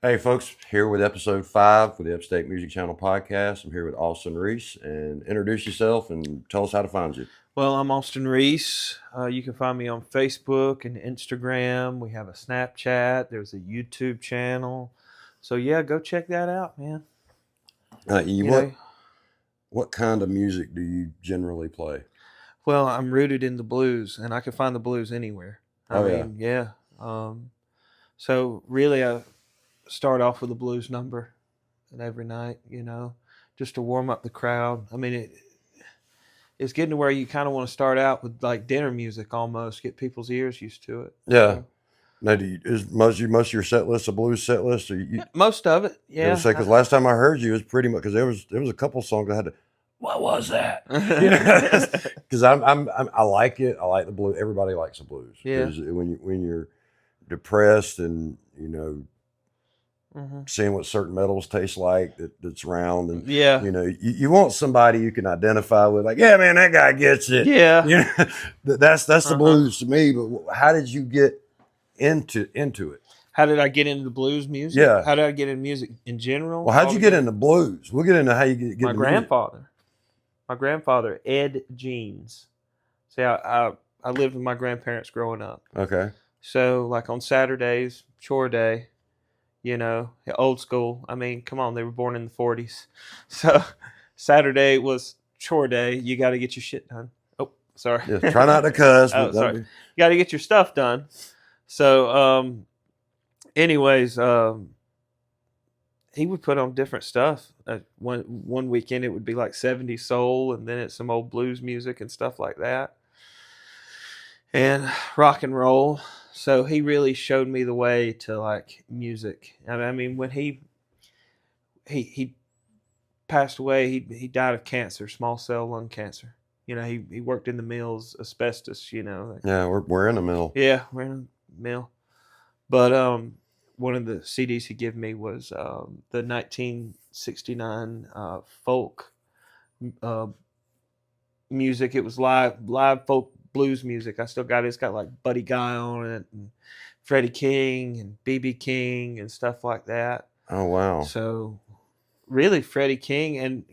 Hey, folks, here with episode 5 with the Upstate Music Channel podcast. I'm here with Austin Reece, and introduce yourself and tell us how to find you. Well, I'm Austin Reece. You can find me on Facebook and Instagram. We have a Snapchat. There's a YouTube channel. So yeah, go check that out, man. What kind of music do you generally play? Well, I'm rooted in the blues, and I can find the blues anywhere. Yeah. So really, I start off with a blues number, and every night, just to warm up the crowd. It's getting to where you kind of want to start out with like dinner music almost, get people's ears used to it. Yeah. So, Now, is most of your set list a blues set list? Or most of it, yeah. Because last time I heard you, it was pretty much because there was a couple songs I had to. What was that? Because I like it. I like the blues. Everybody likes the blues. Yeah. When you're depressed and Mm-hmm. seeing what certain metals taste like that's round, and Yeah. You want somebody you can identify with, like, yeah, man, that guy gets it. Yeah. That's the blues to me. But how did you get into it? How did I get into the blues music? Yeah. How did I get into music in general? Well, how'd you get into blues? We'll get into how you get My into grandfather. My grandfather, Ed Jeans. See, I lived with my grandparents growing up. Okay. So, like on Saturdays, chore day, old school. I mean, come on, they were born in the 40s. So, Saturday was chore day. You got to get your shit done. Oh, sorry. Yeah, try not to cuss. Oh, sorry. You got to get your stuff done. So, anyways, he would put on different stuff. One weekend it would be like 70s soul, and then it's some old blues music and stuff like that, and rock and roll. So he really showed me the way to like music. I mean, when he passed away, he died of cancer, small cell lung cancer. He worked in the mills, asbestos. Yeah, we're in the mill. Yeah, we're in the mill. But one of the CDs he gave me was the 1969 folk music. It was live folk blues music. I still got it. It's got like Buddy Guy on it, and Freddie King and B.B. King and stuff like that. Oh, wow. So really Freddie King, and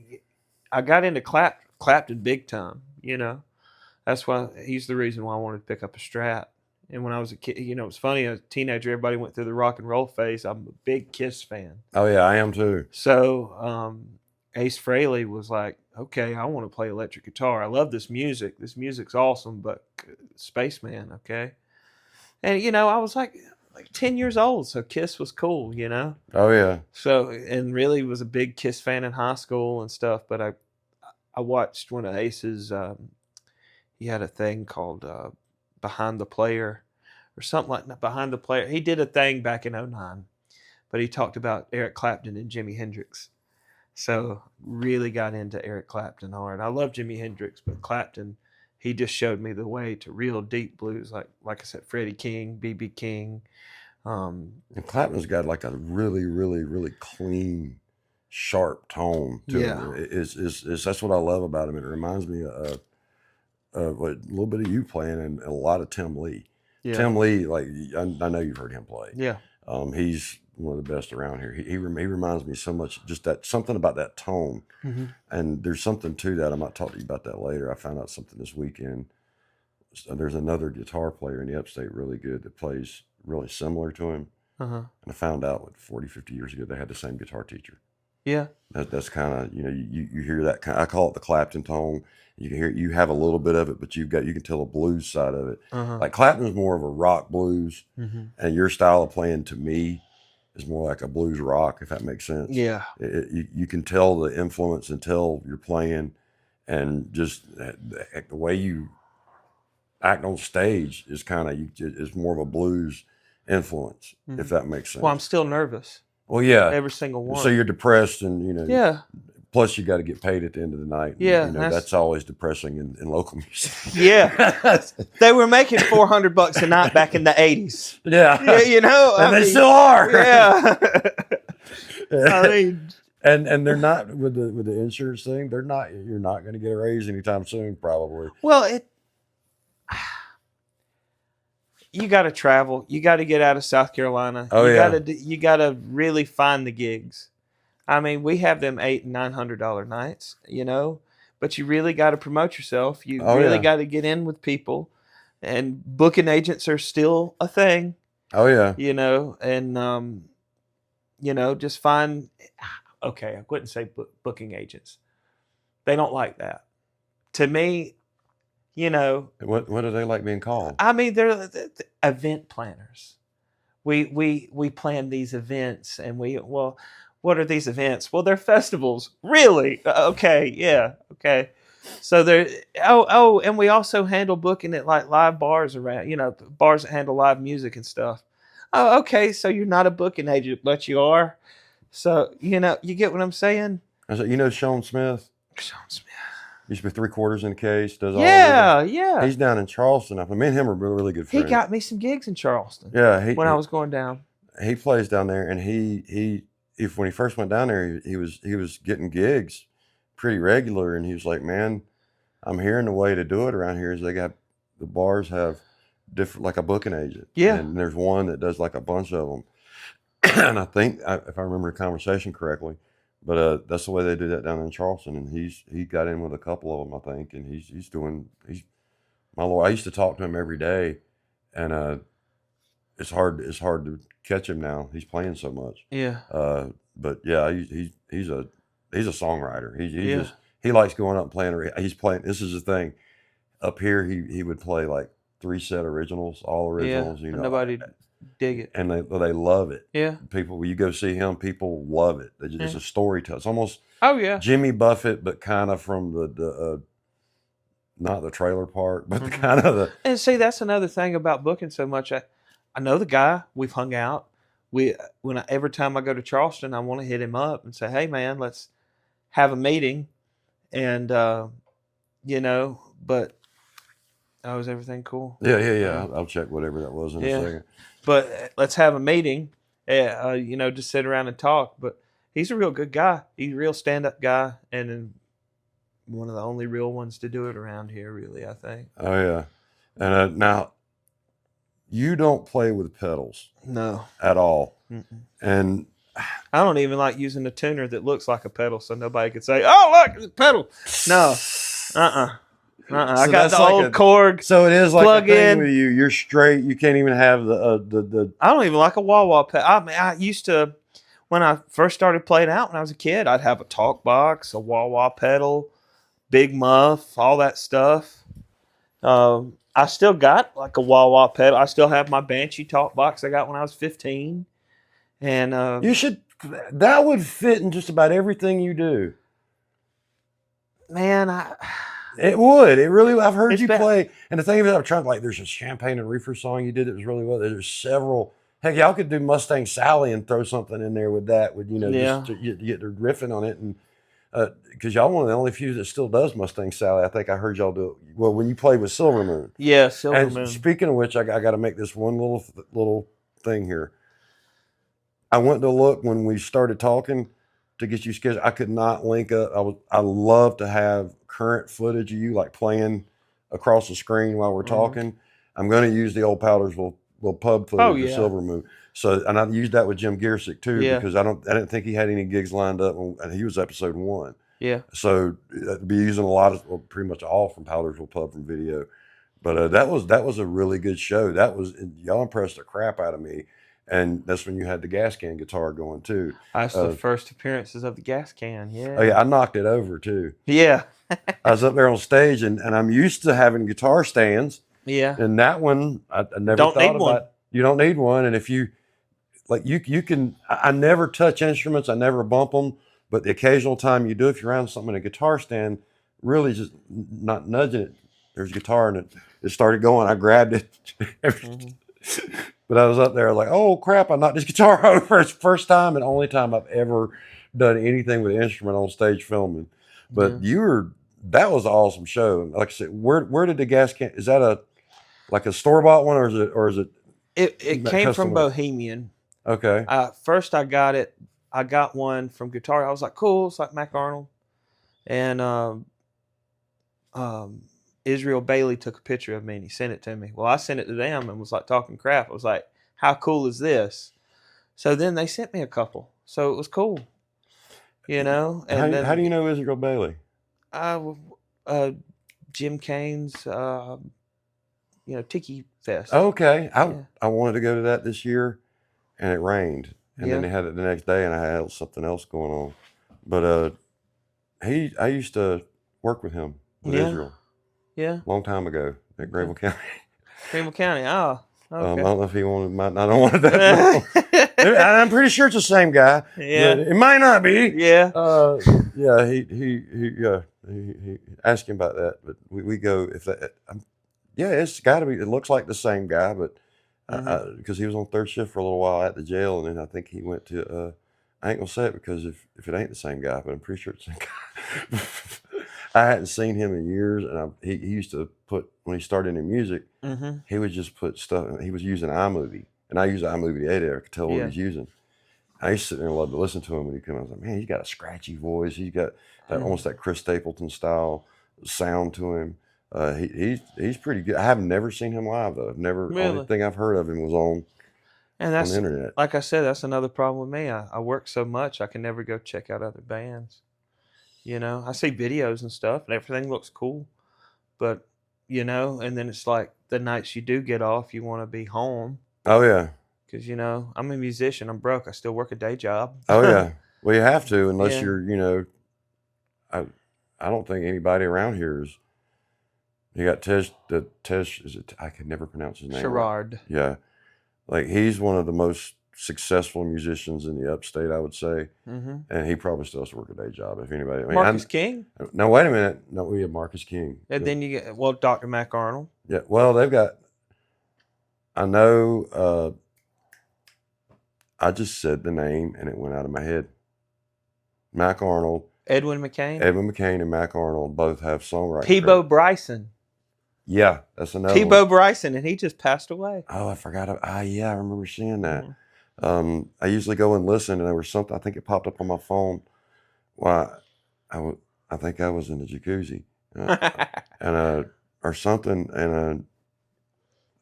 I got into Clapton big time. That's why he's the reason why I wanted to pick up a Strat. And when I was a kid, it was funny. As a teenager, everybody went through the rock and roll phase. I'm a big Kiss fan. Oh, yeah, I am too. So Ace Frehley was like, okay, I want to play electric guitar. I love this music. This music's awesome, but Spaceman, okay? And, I was like 10 years old, so Kiss was cool, Oh, yeah. So, and really was a big Kiss fan in high school and stuff, but I watched one of Ace's, he had a thing called Behind the Player or something like that. Behind the Player. He did a thing back in 2009, but he talked about Eric Clapton and Jimi Hendrix. So really got into Eric Clapton hard. I love Jimi Hendrix, but Clapton, he just showed me the way to real deep blues, like I said, Freddie King, B.B. King. And Clapton's got like a really, really, really clean, sharp tone to him. That's what I love about him. It reminds me of a little bit of you playing and a lot of Tim Lee. Yeah. Tim Lee, like I know you've heard him play. Yeah. He's one of the best around here. He reminds me so much, just that something about that tone. Mm-hmm. And there's something to that. I might talk to you about that later. I found out something this weekend. There's another guitar player in the Upstate really good that plays really similar to him. Uh-huh. And I found out 40, 50 years ago they had the same guitar teacher. Yeah. That's kind of, you hear that kind. I call it the Clapton tone. You have a little bit of it, but you can tell the blues side of it. Uh-huh. Like Clapton's more of a rock blues, mm-hmm. and your style of playing to me is more like a blues rock, if that makes sense. Yeah. You can tell the influence until you're playing, and just the way you act on stage is is more of a blues influence, mm-hmm. if that makes sense. Well, I'm still nervous. Well, yeah. Every single one. So you're depressed, and Yeah. Plus, you got to get paid at the end of the night. Yeah, that's always depressing in local music. Yeah, they were making $400 a night back in the '80s. Yeah, and they still are. Yeah, I mean, and they're not with the insurance thing. You're not going to get a raise anytime soon, probably. Well, you got to travel. You got to get out of South Carolina. Oh, yeah. You got to really find the gigs. I mean, we have them $800 and $900 nights, but you really got to promote yourself. You really got to get in with people, and booking agents are still a thing. Oh yeah. And just find. Okay, I wouldn't say booking agents. They don't like that. To me, What do they like being called? I mean, they're event planners. We plan these events, and what are these events? Well, they're festivals. Really? Okay, yeah, okay. So they're and we also handle booking at like live bars around, bars that handle live music and stuff. Oh, okay. So you're not a booking agent, but you are. So you get what I'm saying? I said, Sean Smith? Sean Smith. Used to be 3/4 in the case. Does all Yeah. He's down in Charleston. Me and him are really good friends. He got me some gigs in Charleston. Yeah, when I was going down. He plays down there, and when he first went down there, he was getting gigs pretty regular, and he was like, "Man, I'm hearing the way to do it around here is the bars have different, like a booking agent. Yeah, and there's one that does like a bunch of them, and I think if I remember the conversation correctly." But that's the way they do that down in Charleston, and he got in with a couple of them, I think, and he's my Lord. I used to talk to him every day, and it's hard to catch him now. He's playing so much. Yeah. But yeah, he's a songwriter. He likes going up and playing. He's playing. This is the thing. Up here, he would play like 3 set originals, all originals. Yeah. Nobody dig it, and they love it. Yeah. People, when you go see him, people love it. It's a storyteller. It's almost Jimmy Buffett, but kind of from the not the trailer park, but kind of the. And see, that's another thing about booking so much. I know the guy. We've hung out. Every time I go to Charleston, I want to hit him up and say, "Hey, man, let's have a meeting." And but is everything cool? Yeah. I'll check whatever that was in a second. But let's have a meeting. Just sit around and talk. But he's a real good guy. He's a real stand-up guy, and one of the only real ones to do it around here, really, I think. Oh yeah, and now you don't play with pedals, no, at all. Mm-mm. And I don't even like using a tuner that looks like a pedal, so nobody could say, "Oh, look, it's a pedal." No, So I got the old Korg. So it is like plug a thing in. with you. You're straight. You can't even have the. I don't even like a wah-wah pedal. I mean, I used to, when I first started playing out when I was a kid, I'd have a talk box, a wah-wah pedal, big muff, all that stuff. I still got like a wah-wah pedal. I still have my Banshee talk box I got when I was 15. And you should. That would fit in just about everything you do. Man, it would. It really. I've heard you play, and the thing is, I'm trying to there's a Champagne and Reefer song you did that was really well. There's several. Heck, y'all could do Mustang Sally and throw something in there with that. Just to get the riffing on it, and because y'all one of the only few that still does Mustang Sally. I think I heard y'all do it. Well, when you played with Silver Moon. Yeah, Silver Moon. Speaking of which, I got to make this one little thing here. I went to look when we started talking to get you scheduled. I could not link up. I love to have current footage of you like playing across the screen while we're talking. I'm going to use the old Powdersville pub footage of Silver Moon. So, and I used that with Jim Giersick too, because I didn't think he had any gigs lined up, and he was episode 1. Yeah. So I'd be using a lot of, pretty much all from Powdersville Pub from video. But that was a really good show. Y'all impressed the crap out of me. And that's when you had the gas can guitar going too. That's the first appearances of the gas can. Yeah. Oh yeah, I knocked it over too. Yeah. I was up there on stage, and I'm used to having guitar stands. Yeah. And that one, I never thought about. One. You don't need one. And if you can. I never touch instruments. I never bump them. But the occasional time you do, if you're around something in a guitar stand, really just not nudging it. There's a guitar, and it started going. I grabbed it. But I was up there like, oh crap, I knocked this guitar over. It's the first time and only time I've ever done anything with an instrument on stage filming. But that was an awesome show. Like I said, where did the gas can, is that a store-bought one, or is it it came from Bohemian. Okay. First I got one from Guitar. I was like, cool, it's like Mac Arnold. And Israel Bailey took a picture of me and he sent it to me. Well, I sent it to them and was like talking crap. I was like, how cool is this? So then they sent me a couple. So it was cool, you know. And how do you know Israel Bailey? Jim Kane's, Tiki Fest. Okay, I wanted to go to that this year, and it rained, and Yeah. then they had it the next day, and I had something else going on. But I used to work with him with Israel. Yeah. Long time ago at Greenville County. Greenville County. Oh, okay. I don't know if he might not have wanted that. I'm pretty sure it's the same guy. Yeah. It might not be. Yeah. Yeah. He asked him about that, but we go if that. Yeah, it's got to be. It looks like the same guy, but because he was on third shift for a little while at the jail, and then I think he went to. I ain't gonna say it because if it ain't the same guy, but I'm pretty sure it's the same guy. I hadn't seen him in years, and he used to put when he started in music, he would just put stuff. He was using iMovie, and I use iMovie the editor. I could tell what he was using. I used to sit there and love to listen to him when he come. I was like, man, he's got a scratchy voice. He's got that almost that Chris Stapleton style sound to him. He's pretty good. I have never seen him live though. Only thing I've heard of him was on the internet. Like I said, that's another problem with me. I work so much I can never go check out other bands. You know, I see videos and stuff and everything looks cool. But, and then it's like the nights you do get off, you want to be home. Oh yeah. Because, I'm a musician. I'm broke. I still work a day job. Oh yeah. Well, you have to unless you're, I don't think anybody around here is. You got Tej, is it? I can never pronounce his name. Sherrard. Right. Yeah. Like he's one of the most successful musicians in the upstate, I would say. And he probably still has to work a day job if anybody. Marcus King? No, wait a minute. No, we have Marcus King. And then you get, Dr. Mac Arnold. Yeah. Well, they've got, I know, I just said the name and it went out of my head. Mac Arnold. Edwin McCain and Mac Arnold both have songwriting. Peebo Bryson. Yeah, that's another Peebo Bryson, and he just passed away. Oh, I forgot. Yeah, I remember seeing that. I usually go and listen, and there was something. I think it popped up on my phone. Well, I think I was in the jacuzzi, and or something, and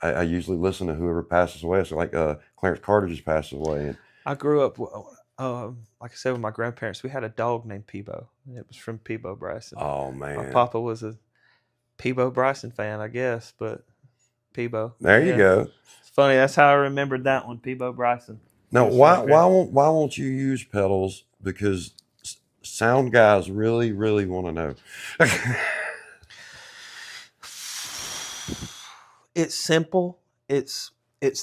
I usually listen to whoever passes away. So like Clarence Carter just passed away, and I grew up. Like I said, with my grandparents, we had a dog named Peebo, and it was from Peebo Bryson. Oh man, my papa was a Peebo Bryson fan, I guess, but Peebo. There you go. It's funny. That's how I remembered that one, Peebo Bryson. Now, why won't you use pedals? Because sound guys really want to know. It's simple. It's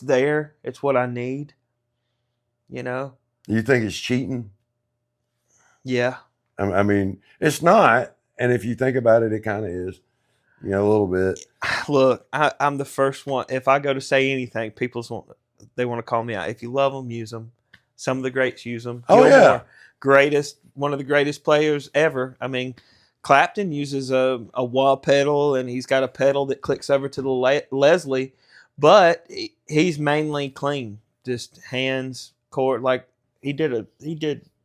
there. It's what I need. You think it's cheating? Yeah. I mean, it's not. And if you think about it, it kind of is. A little bit. Look, I'm the first one. If I go to say anything, want to call me out. If you love them, use them. Some of the greats use them. Oh yeah, one of the greatest players ever. I mean, Clapton uses a wah pedal, and he's got a pedal that clicks over to the Leslie, but he's mainly clean, just hands, chord. Like he did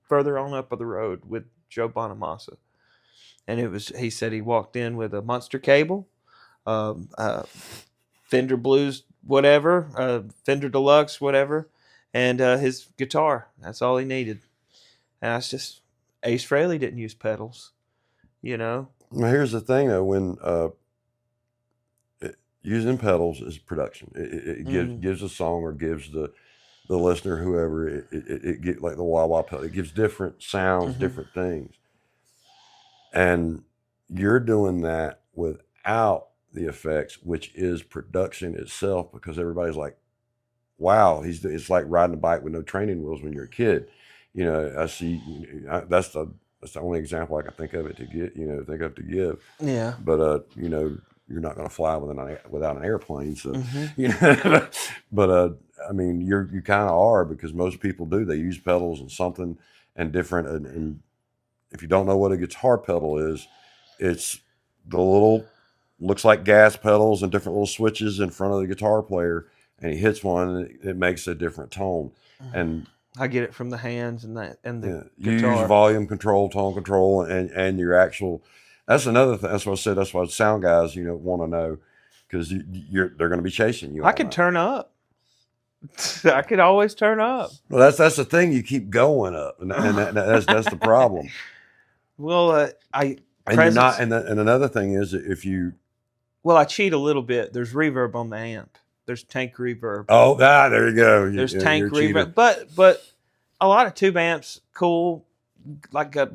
further on up of the road with Joe Bonamassa. And he said he walked in with a Monster cable, Fender Blues, whatever, Fender Deluxe, whatever, and his guitar. That's all he needed. And that's just, Ace Frehley didn't use pedals, Well, here's the thing though, when using pedals is production. It gives a song or gives the listener, whoever, it get like the wah-wah pedal. It gives different sounds, different things. And you're doing that without the effects, which is production itself, because everybody's like, wow, it's like riding a bike with no training wheels when you're a kid. I see, that's the only example I can think of to give. Yeah. But, you're not going to fly without an airplane. So, but, I mean, you kind of are, because most people do. They use pedals and something and different. And if you don't know what a guitar pedal is, it's the little, looks like gas pedals and different little switches in front of the guitar player, and he hits one and it makes a different tone. And I get it from the hands and the you guitar. use volume control, tone control, and your actual, That's another thing. That's what I said. That's what sound guys, want to know, because they're going to be chasing you. I can turn up. I could always turn up. Well, that's the thing. You keep going up, and that's the problem. Well, and you're not. And another thing is, if you. Well, I cheat a little bit. There's reverb on the amp. There's tank reverb. Oh, there you go. There's tank reverb, but a lot of tube amps, cool. Like a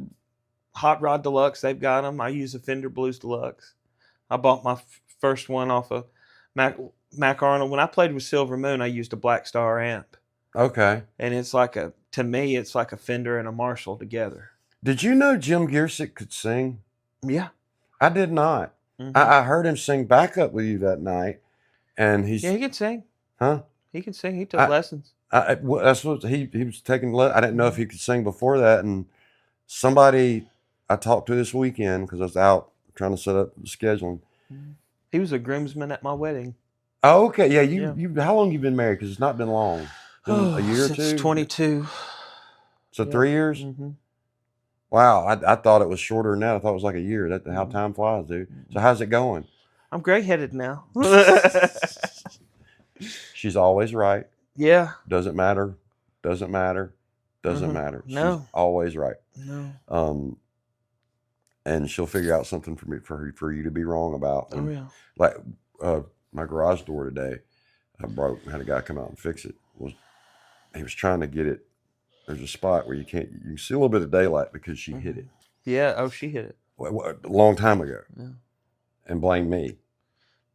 Hot Rod Deluxe, they've got them. I use a Fender Blues Deluxe. I bought my first one off of Mac Arnold. When I played with Silver Moon, I used a Black Star amp. Okay. And it's to me, it's like a Fender and a Marshall together. Did you know Jim Gearsick could sing? Yeah. I did not. Mm-hmm. I heard him sing backup with you that night, and he can sing. Huh? He can sing. He took lessons. That's what he was taking. I didn't know if he could sing before that, and somebody I talked to this weekend, because I was out trying to set up the scheduling. He was a groomsman at my wedding. Oh, okay. Yeah, you. How long you been married? Because it's not been long. A year or two? Since 22. So 3 years? Mm-hmm. Wow, I thought it was shorter than that. I thought it was like a year. That's how time flies, dude. So how's it going? I'm gray-headed now. She's always right. Yeah. Doesn't matter. Doesn't matter. Doesn't matter. No. She's always right. No. And she'll figure out something for you to be wrong about. Oh, yeah. Like my garage door today, I had a guy come out and fix it. He was trying to get it. There's a spot where you can see a little bit of daylight because she hit it. Yeah. Oh, she hit it. A long time ago. Yeah. And blame me.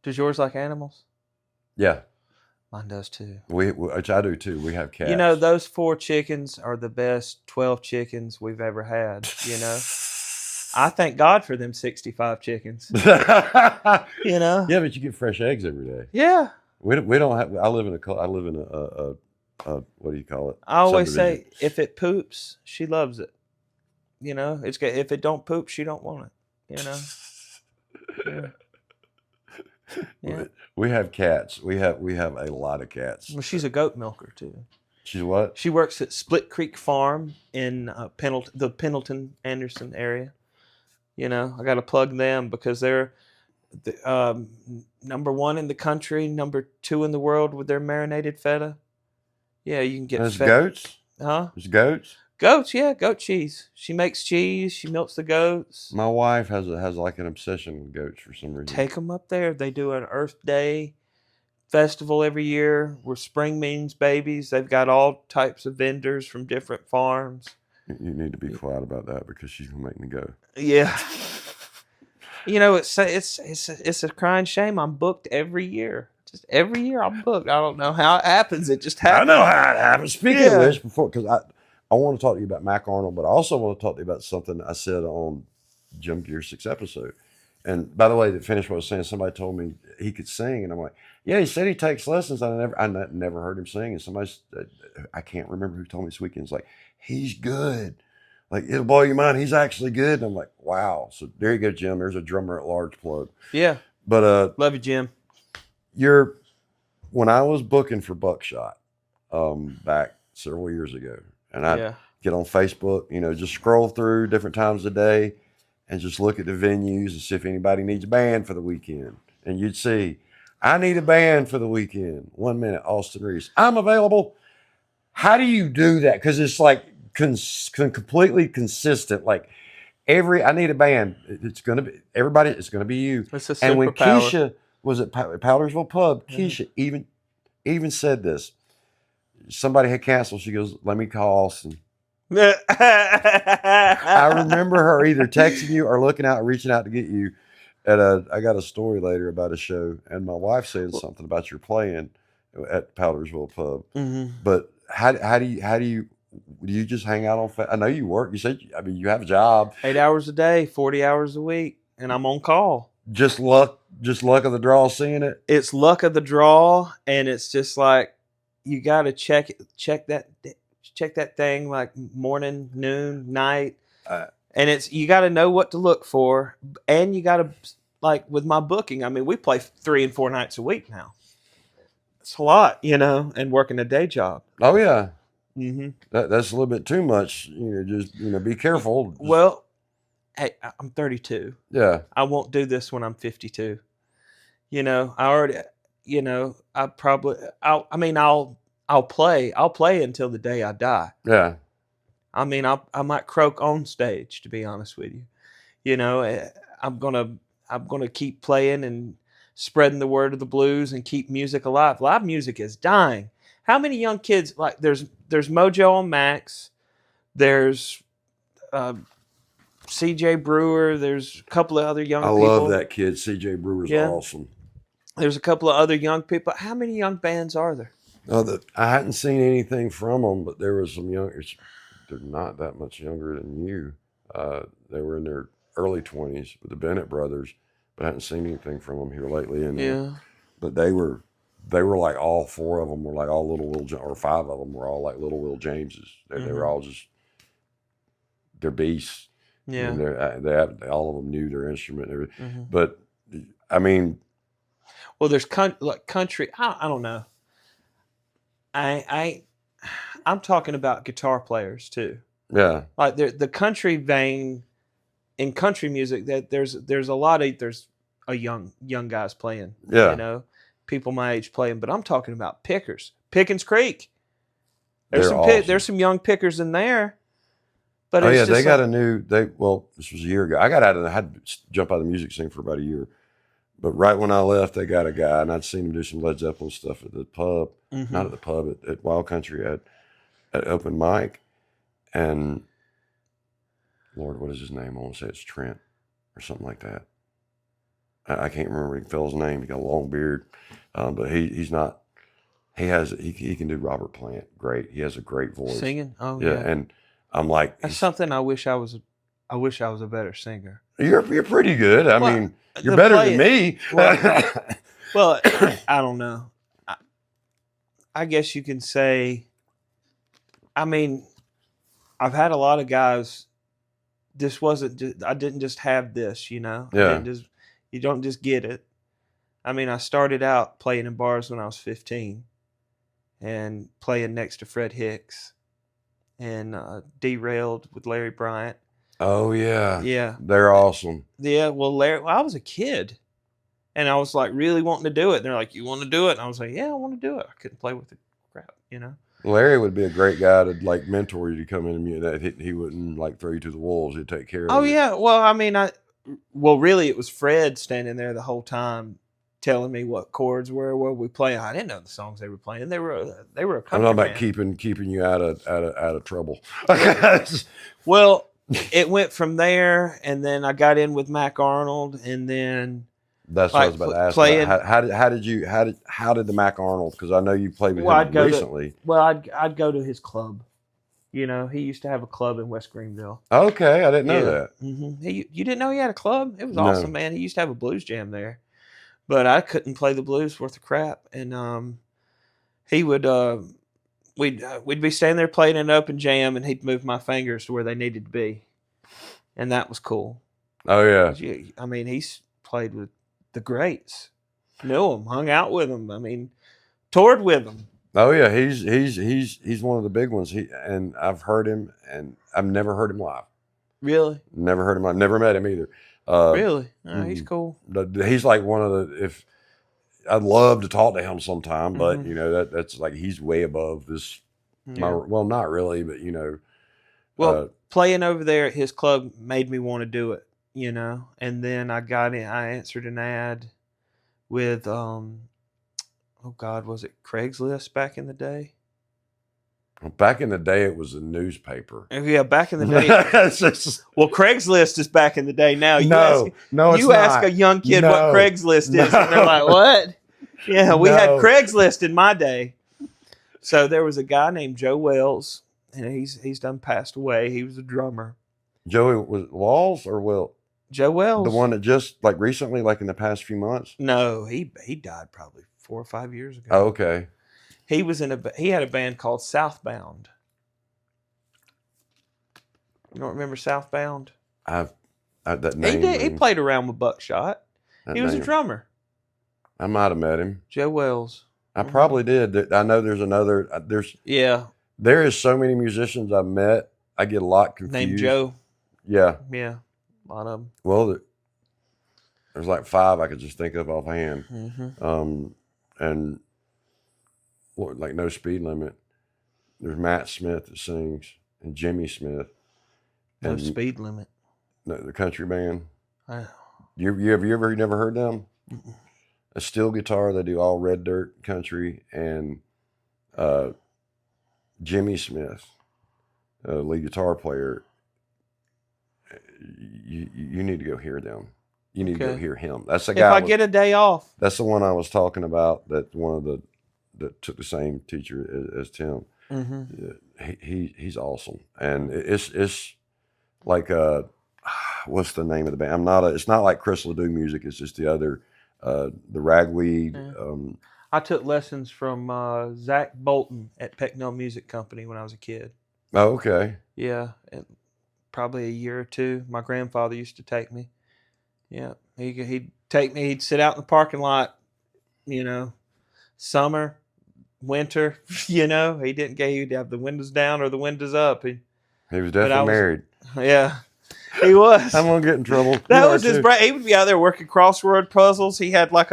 Does yours like animals? Yeah. Mine does too. Which I do too. We have cats. You know, those 4 chickens are the best 12 chickens we've ever had, you know? I thank God for them 65 chickens. You know? Yeah, but you get fresh eggs every day. Yeah. We don't have. I live in a what do you call it? I always say, if it poops, she loves it. You know, if it don't poop, she don't want it. You know. Yeah. Yeah. We have cats. We have a lot of cats. Well, she's a goat milker too. She's what? She works at Split Creek Farm in the Pendleton Anderson area. You know, I got to plug them because they're the, number 1 in the country, number 2 in the world with their marinated feta. Yeah, you can get. There's goats. Huh? There's goats. Goats, yeah, goat cheese. She makes cheese. She milks the goats. My wife has like an obsession with goats for some reason. Take them up there. They do an Earth Day festival every year where spring means babies. They've got all types of vendors from different farms. You need to be quiet about that because she's gonna make me go. Yeah. You know, it's a crying shame. I'm booked every year. Just every year I'm booked. I don't know how it happens. It just happens. I know how it happens. Speaking of which, because I want to talk to you about Mac Arnold, but I also want to talk to you about something I said on Jim Gearsick's episode. And by the way, to finish what I was saying, somebody told me he could sing, and I'm like, yeah, he said he takes lessons. I never heard him sing, and somebody, I can't remember who told me this weekend, was like, he's good. Like, it'll blow your mind. He's actually good. And I'm like, wow. So there you go, Jim. There's a drummer at large plug. Yeah. But love you, Jim. When I was booking for Buckshot back several years ago, and I get on Facebook, just scroll through different times of the day and just look at the venues and see if anybody needs a band for the weekend. And you'd see, I need a band for the weekend. 1 minute, Austin Reece. I'm available. How do you do that? Because it's like completely consistent. Like I need a band. It's going to be everybody. It's going to be you. It's a and when superpower. Keisha was at Powdersville Pub, Keisha even said this. Somebody had canceled. She goes, let me call Austin. I remember her either texting you or reaching out to get you. I got a story later about a show, and my wife said something about your playing at Powdersville Pub. Mm-hmm. But how do you just hang out on? I know you work. You said you have a job. 8 hours a day, 40 hours a week, and I'm on call. Just luck of the draw. Seeing it. It's luck of the draw, and it's just like you got to check that thing like morning, noon, night, and you got to know what to look for, and you got to like with my booking. I mean, we play 3 and 4 nights a week now. It's a lot, and working a day job. Oh yeah. Mm-hmm. That's a little bit too much. Just be careful. Well, hey, I'm 32. Yeah. I won't do this when I'm 52. You know, I already, you know, I'll play until the day I die. Yeah. I mean, I might croak on stage, to be honest with you. You know, I'm gonna keep playing and spreading the word of the blues and keep music alive. Live music is dying. How many young kids like there's Mojo on Max, there's uh, C.J. Brewer, there's a couple of other I young love people. that kid. C.J. Brewer's Yeah, awesome. there's a couple of other young people. How many young bands are there? I hadn't seen anything from them, but there was some young. They're not that much younger than you. They were in their early 20s with the Bennett brothers, but I hadn't seen anything from them here lately. And Yeah. but they were like all four of them were like all little Will or five of them were all like little Will Jameses. They were all just they're beasts. Yeah. And they all of them knew their instrument. Mm-hmm. But I mean, well, there's country. I don't know. I'm talking about guitar players too. Yeah. Like the country vein in country music, that there's a young guys playing. Yeah. You know, people my age playing, but I'm talking about pickers. Pickens Creek. There's awesome. There's some young pickers in there. But they got a new this was a year ago. I had to jump out of the music scene for about a year. But right when I left, they got a guy, and I'd seen him do some Led Zeppelin stuff at the pub, not at the pub, at Wild Country at open mic. And Lord, what is his name? I want to say it's Trent or something like that. I can't remember the fellow's name. He got a long beard, but he's not. He can do Robert Plant great. He has a great voice. Singing, oh yeah. And I'm like, that's something I wish I was a better singer. You're pretty good. I mean, you're better than me. Well, I don't know. I guess you can say. I mean, I've had a lot of guys. This wasn't. I didn't just have this, you know. Yeah. You don't just get it. I mean, I started out playing in bars when I was 15, and playing next to Fred Hicks, and Derailed with Larry Bryant. Oh yeah. Yeah. They're awesome. Yeah. Well, I was a kid, and I was like really wanting to do it. And they're like, "You want to do it?" And I was like, "Yeah, I want to do it." I couldn't play with the crap, you know. Larry would be a great guy to like mentor you to come in and he wouldn't like throw you to the wolves. He'd take care of you. Oh yeah. Well, I mean, really, it was Fred standing there the whole time, telling me what chords were we playing. I didn't know the songs they were playing. They were a country I'm talking about band. keeping you out of trouble. Well, it went from there, and then I got in with Mac Arnold, and then that's what I was about to ask. Playing, how did the Mac Arnold? Because I know you played with him recently. I'd go to his club. You know, he used to have a club in West Greenville. Okay, I didn't know that. Mm-hmm. You didn't know he had a club? It was awesome, man. He used to have a blues jam there, but I couldn't play the blues worth of crap. And he would we'd be standing there playing an open jam, and he'd move my fingers to where they needed to be, and that was cool. Oh yeah. I mean, he's played with the greats, knew him, hung out with him. I mean, toured with him. Oh yeah, he's one of the big ones. And I've heard him, and I've never heard him live. Really? Never heard him live. Never met him either. Really? He's cool. He's like one of the. If I'd love to talk to him sometime, but you know that's like he's way above this. Yeah. Well, not really, but you know. Well, playing over there at his club made me want to do it, you know. And then I got in. I answered an ad with oh God, was it Craigslist back in the day? Back in the day, it was a newspaper. Yeah, back in the day. Well, Craigslist is back in the day now. You ask a young kid what Craigslist is, and they're like, "What?" Yeah, we had Craigslist in my day. So there was a guy named Joe Wells, and he's done passed away. He was a drummer. Joey was Walls or Will? Joe Wells, the one that just like recently, like in the past few months. No, he died probably 4 or 5 years ago. Oh, okay. He had a band called Southbound. You don't remember Southbound? That name. He played around with Buckshot. He was a drummer. I might have met him. Joe Wells. I probably did. I know there's another. There is so many musicians I've met. I get a lot confused. Named Joe. Yeah. Yeah. A lot of them. Well, there's like 5 I could just think of offhand. Mm-hmm. And like No Speed Limit. There's Matt Smith that sings, and Jimmy Smith. No Speed Limit. The country band. Oh. You never heard them? Mm-mm. A steel guitar. They do all red dirt country, and Jimmy Smith, lead guitar player. You need to go hear them. You need to go hear him. That's the guy. If I get a day off. That's the one I was talking about. That one of that took the same teacher as Tim. Mm-hmm. He's awesome, and it's like what's the name of the band? It's not like Chris Ledoux music. It's just the other the Ragweed. Yeah. I took lessons from Zach Bolton at Pecknell Music Company when I was a kid. Oh, okay. Yeah, and probably a year or 2. My grandfather used to take me. Yeah, he'd take me. He'd sit out in the parking lot. Summer, winter. He didn't get. He'd have the windows down or the windows up. He was definitely married. Yeah, he was. I'm gonna get in trouble. That was his brain. He would be out there working crossword puzzles. He had like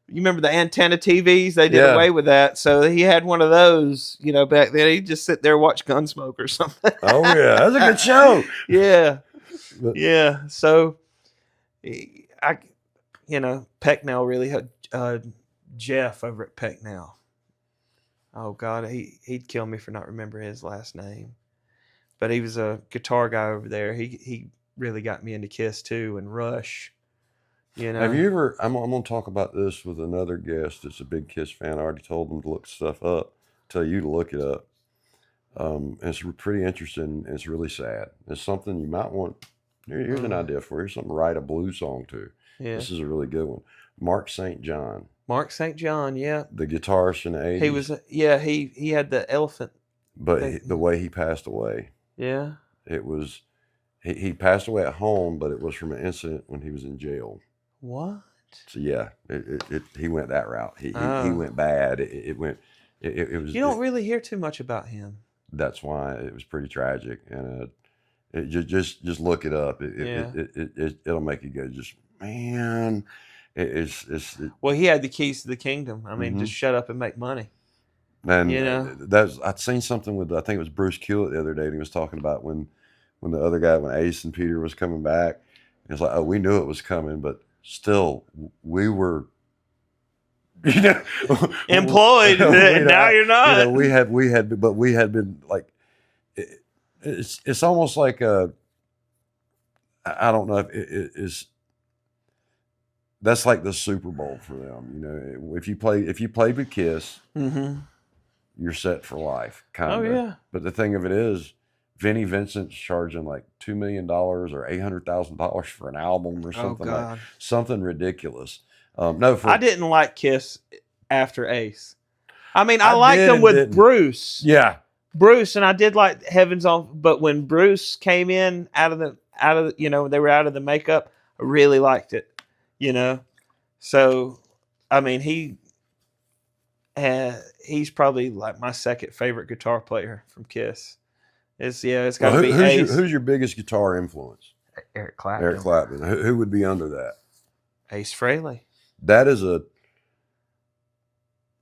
you remember the antenna TVs? They did away with that. So he had one of those, back then. He'd just sit there and watch Gunsmoke or something. Oh, yeah. That's a good show. Yeah. Yeah. So, Pecknell really had Jeff over at Pecknell. Oh, God. He'd kill me for not remembering his last name. But he was a guitar guy over there. He really got me into Kiss, too, and Rush. Have you ever? I'm going to talk about this with another guest that's a big Kiss fan. I already told them to look stuff up. Tell you to look it up. It's pretty interesting. It's really sad. It's something you might want. Here's an idea for you. Here's something to write a blues song to. Yeah. This is a really good one. Mark St. John. Mark St. John, yeah. The guitarist in the 80s. He was, he had the elephant. But the way he passed away. Yeah. It was, he passed away at home, but it was from an incident when he was in jail. What? So yeah, he went that route. He went bad. It was. You don't really hear too much about him. That's why it was pretty tragic, and just look it up. It'll make you go, just man. Well, he had the keys to the kingdom. I mean, just shut up and make money. And I'd seen something with, I think it was Bruce Kulick the other day, and he was talking about when the other guy, when Ace and Peter was coming back. It was like, oh, we knew it was coming, but still, we were, employed. Now you're not. We had been like, it's almost like I don't know if it is. That's like the Super Bowl for them. If you played with Kiss, you're set for life. Kind of. Oh yeah. But the thing of it is, Vinnie Vincent's charging like $2 million or $800,000 for an album or something something ridiculous. I didn't like Kiss after Ace. I mean, I liked them with Bruce. Yeah, Bruce, and I did like Heaven's On. But when Bruce came in out of the they were out of the makeup, I really liked it. So I mean, he's probably like my second favorite guitar player from Kiss. It's got to be Ace. Who's your biggest guitar influence? Eric Clapton. Eric Clapton. Who would be under that? Ace Frehley. That is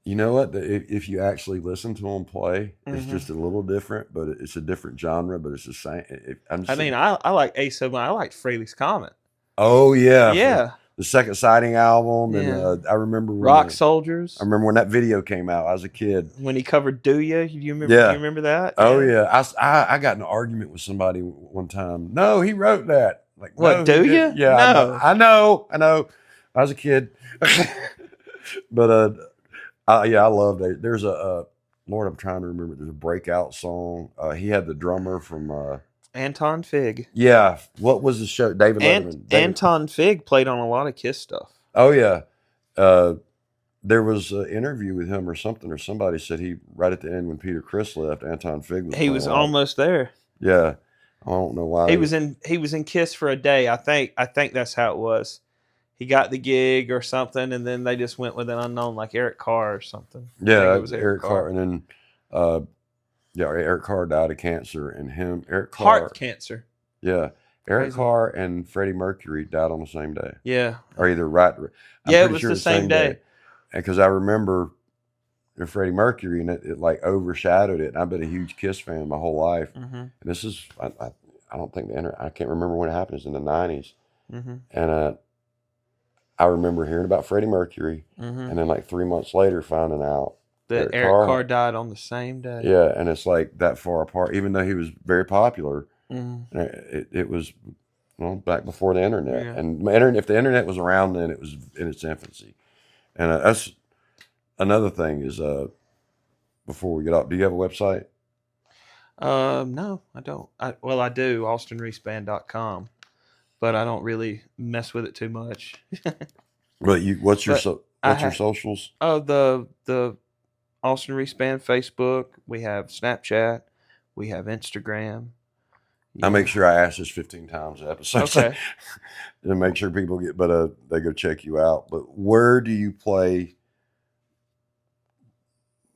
you know what? If you actually listen to him play, it's just a little different, but it's a different genre, but it's the same. I like Ace so much. I liked Frehley's Comet. Oh, yeah. Yeah. The Second Sighting album, and I remember Rock Soldiers. I remember when that video came out. I was a kid. When he covered "Do Ya," you remember? Yeah. You remember that? Oh yeah. I got in an argument with somebody one time. No, he wrote that. Like, what? No, Do ya? Yeah. No. I know. I was a kid, but I loved it. There's a Lord. I'm trying to remember. There's a breakout song. He had the drummer from. Anton Fig. Yeah. What was the show? David Letterman. Anton Fig played on a lot of Kiss stuff. Oh, yeah. There was an interview with him or something, or somebody said right at the end when Peter Criss left, Anton Fig was. He was almost there. Yeah. I don't know why. He was in Kiss for a day. I think that's how it was. He got the gig or something, and then they just went with an unknown like Eric Carr or something. Yeah, it was Eric Carr. And then Eric Carr died of cancer, and Eric Carr, heart cancer. Yeah, Eric Crazy. Carr and Freddie Mercury died on the same day. Yeah. Or either right. I'm Yeah, it pretty was sure the same day. And because I remember Freddie Mercury, and it like overshadowed it. And I've been a huge Kiss fan my whole life. Mm-hmm. And this is, I don't think I can't remember when it happened. It's in the 90s. Mm-hmm. And I remember hearing about Freddie Mercury, Mm-hmm. and then like 3 months later finding out that Eric Carr died on the same day. Yeah, and it's like that far apart, even though he was very popular. Mm-hmm. It was back before the internet. Yeah. And if the internet was around then, it was in its infancy. And that's another thing is, before we get off, do you have a website? No, I don't. I do, austinreeceband.com, but I don't really mess with it too much. But what's your socials? Oh, the Austin Reece Band Facebook. We have Snapchat. We have Instagram. I make sure I ask this 15 times an episode. Okay. To make sure people they go check you out. But where do you play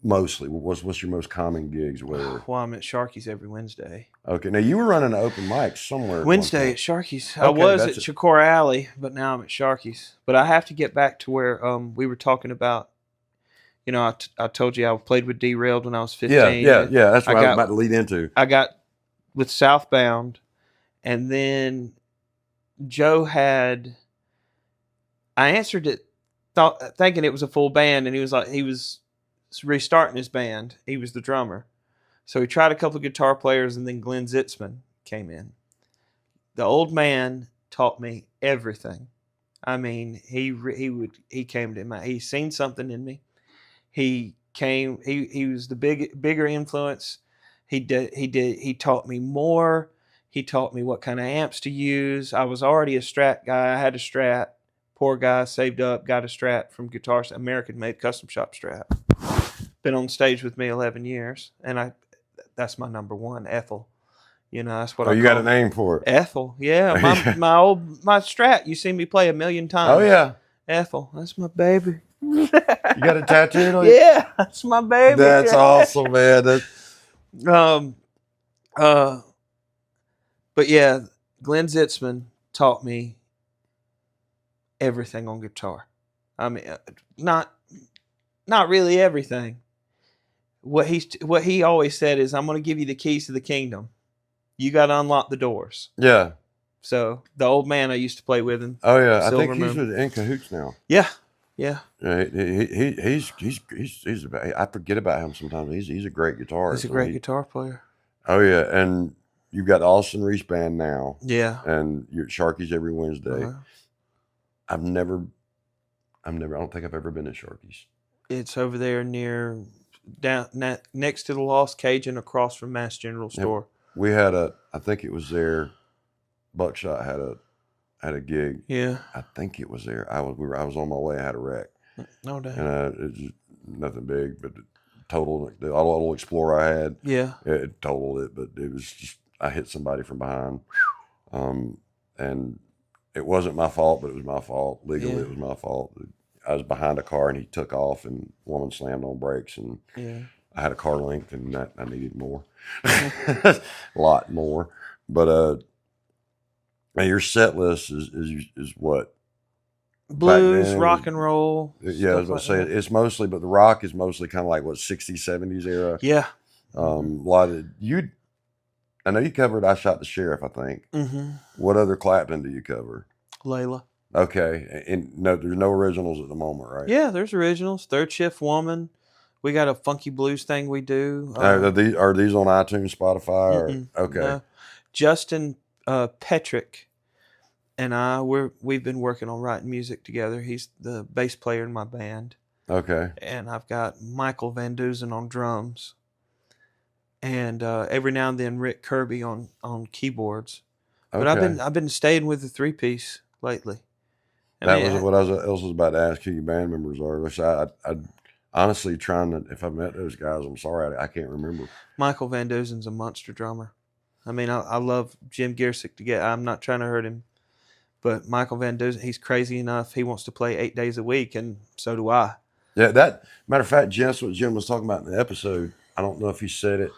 mostly? What's your most common gigs? Where? Well, I'm at Sharky's every Wednesday. Okay. Now you were running an open mic somewhere. Wednesday at Sharky's. Okay, I was at Chicora Alley, but now I'm at Sharky's. But I have to get back to where we were talking about. You know, I told you I played with Derailed when I was 15. Yeah. That's what I was about to lead into. I got with Southbound, and then Joe had. I answered it, thinking it was a full band, and he was restarting his band. He was the drummer, so he tried a couple of guitar players, and then Glenn Zitzman came in. The old man taught me everything. I mean, he came to me. He seen something in me. He came. He was the bigger influence. He taught me more. He taught me what kind of amps to use. I was already a Strat guy. I had a Strat. Poor guy, saved up, got a Strat from Guitarist, American made custom shop Strat. Been on stage with me 11 years, and that's my number one, Ethel. You know, that's what I you got a name for it. Ethel, yeah. My Strat, you seen me play 1,000,000 times. Oh yeah. Ethel, that's my baby. You got a tattoo on you? Yeah, that's my baby. That's awesome, man. But yeah, Glenn Zitzman taught me everything on guitar. I mean, not really everything. What he always said is, I'm going to give you the keys to the kingdom. You got to unlock the doors. Yeah. So the old man I used to play with him. Oh yeah, I think he's with In Cahoots now. Yeah. Yeah, he's I forget about him sometimes. He's a great guitarist. He's a great guitar player. Oh yeah, and you've got the Austin Reece Band now. Yeah, and you're at Sharky's every Wednesday. Uh-huh. I don't think I've ever been at Sharky's. It's over there near next to the Lost Cajun, across from Mass General Store. We had I think it was there. Buckshot had a gig. Yeah, I think it was there. I was on my way. I had a wreck. No doubt. And it was nothing big, but totaled the little Explorer I had. Yeah, it totaled it, but it was just I hit somebody from behind, and it wasn't my fault, but it was my fault. Legally, It was my fault. I was behind a car and he took off, and woman slammed on brakes, and I had a car length, and that I needed more, a lot more, but and your set list is what? Blues, rock and roll. Yeah, I was going to say it's mostly, but the rock is mostly kind of like what 60s, 70s era. Yeah. A lot of I know you covered I Shot the Sheriff, I think. Mm-hmm. What other Clapton do you cover? Layla. Okay, and there's no originals at the moment, right? Yeah, there's originals. Third Shift Woman. We got a funky blues thing we do. Are these on iTunes, Spotify? Or, okay. No. Justin Petrick and we've been working on writing music together. He's the bass player in my band. Okay. And I've got Michael Van Dusen on drums, and every now and then Rick Kirby on keyboards. Okay. But I've been staying with the 3-piece lately. That was what I was about to ask who your band members are. Which I honestly if I met those guys, I'm sorry I can't remember. Michael Van Dusen's a monster drummer. I mean, I love Jim Giersick to get. I'm not trying to hurt him, but Michael Van Dusen, he's crazy enough. He wants to play 8 days a week, and so do I. Yeah, that matter of fact, that's what Jim was talking about in the episode. I don't know if he said it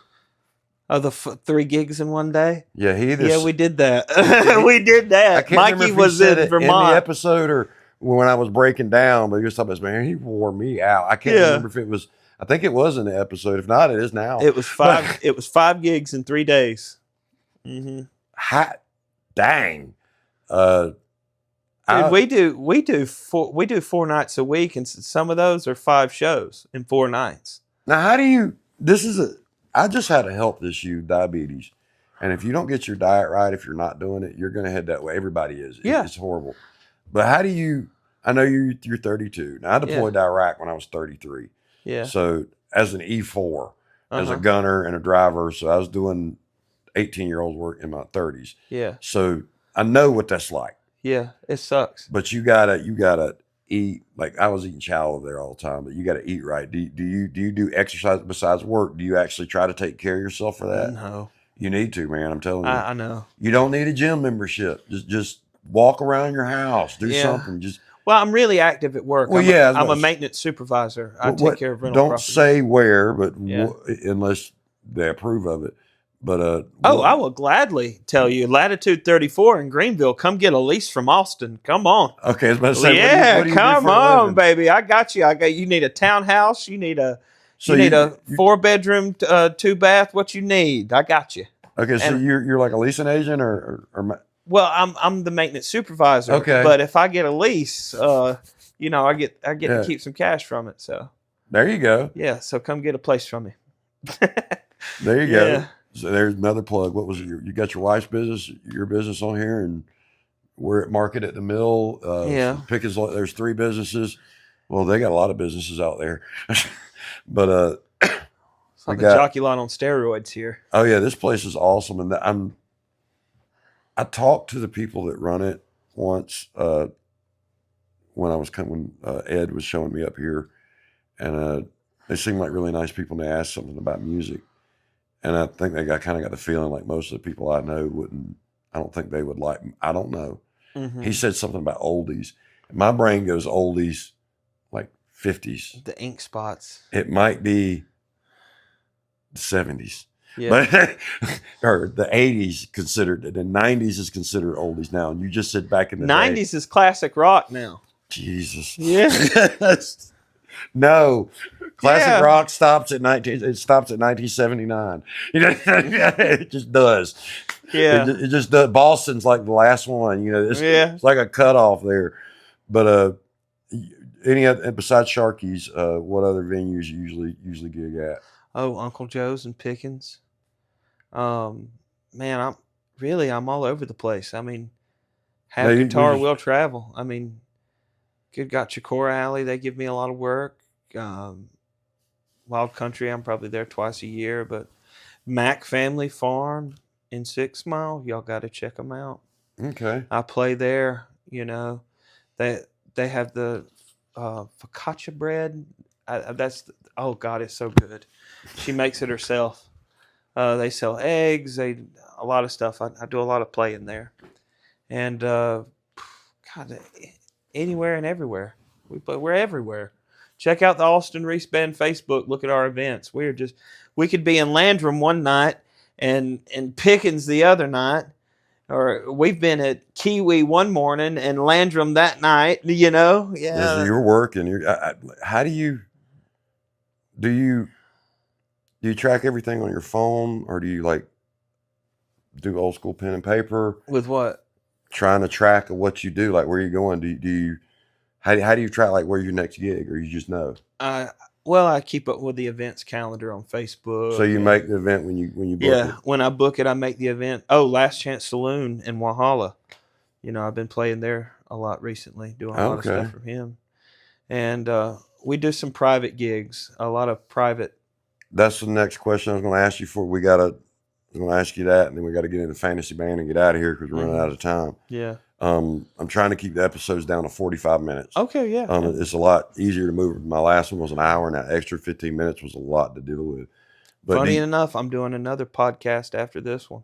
Oh, the 3 gigs in one day. Yeah, Yeah, we did that. We did that. I can't Mikey remember if was he said in it Vermont. in the episode or when I was breaking down, but he was talking about, man, he wore me out. I can't remember if it was. I think it was in the episode. If not, it is now. It was 5. It was 5 gigs in 3 days. Mm-hmm. Hot, dang. Dude, we do 4 nights a week, and some of those are 5 shows in 4 nights. Now, how do you? I just had a health issue, diabetes, and if you don't get your diet right, if you're not doing it, you're going to head that way. Everybody is. Yeah. It's horrible. But how do you? I know you're 32. Now I deployed to Iraq when I was 33. Yeah. So as an E4, as a gunner and a driver, so I was doing 18-year-olds work in my 30s. Yeah. So I know what that's like. Yeah, it sucks. But you gotta eat. Like I was eating chow over there all the time, but you gotta eat right. Do you do exercise besides work? Do you actually try to take care of yourself for that? No. You need to, man. I'm telling you. I know. You don't need a gym membership. Just walk around your house. Do something. Well, I'm really active at work. Well, I'm a maintenance supervisor. I take care of rental property. Don't say where, but unless they approve of it. But I will gladly tell you. Latitude 34 in Greenville. Come get a lease from Austin. Come on. Okay, I was about to say, yeah, what do you come do for a on, living? baby. I got you. You need a townhouse. You need a 4-bedroom, 2-bath. What you need, I got you. Okay, so you're like a leasing agent or well, I'm the maintenance supervisor. Okay, but if I get a lease, I get to keep some cash from it. So there you go. Yeah, so come get a place from me. There you go. So there's another plug. What was it? You got your wife's business, your business on here, and we're at Market at the Mill. Pickens, there's 3 businesses. Well, they got a lot of businesses out there, but it's like the jockey line on steroids here. Oh yeah, this place is awesome, and I talked to the people that run it once when Ed was showing me up here, and they seemed like really nice people. And they asked something about music. And I think they kind of got the feeling like most of the people I know wouldn't. I don't think they would like. I don't know. Mm-hmm. He said something about oldies. My brain goes oldies, like 50s. The ink spots. It might be the 70s, yeah, but or the 80s considered. The 90s is considered oldies now. And you just said back in the 90s is classic rock now. Jesus. Yeah. No. Classic rock stops at 1979. It just does. Yeah. It just does. Boston's like the last one. It's like a cutoff there. But any other besides Sharky's, what other venues you usually gig at? Oh, Uncle Joe's and Pickens. Man, I'm all over the place. I mean, guitar will travel. I mean, got Chicora Alley. They give me a lot of work. Wild Country, I'm probably there twice a year, but Mac Family Farm in 6 Mile, y'all got to check them out. Okay. I play there. They have the focaccia bread. Oh God, it's so good. She makes it herself. They sell eggs. A lot of stuff. I do a lot of playing there, and God, anywhere and everywhere. We're everywhere. Check out the Austin Reece Band Facebook. Look at our events. We could be in Landrum one night and Pickens the other night, or we've been at Kiwi one morning and Landrum that night. Yeah. So you're working. How do you track everything on your phone, or do you like do old school pen and paper? With what? Trying to track what you do, like where you're going. Do you? How do you track like where's your next gig, or you just know? Well, I keep up with the events calendar on Facebook. So you make the event when you book it? Yeah, when I book it, I make the event. Oh, Last Chance Saloon in Walhalla. I've been playing there a lot recently, doing a lot of stuff for him. And we do some private gigs, a lot of private. That's the next question I was going to ask you for. I'm going to ask you that, and then we got to get into fantasy band and get out of here because we're running out of time. Yeah. I'm trying to keep the episodes down to 45 minutes. Okay, yeah. It's a lot easier to move. My last one was an hour, and that extra 15 minutes was a lot to deal with. But funny enough, I'm doing another podcast after this one.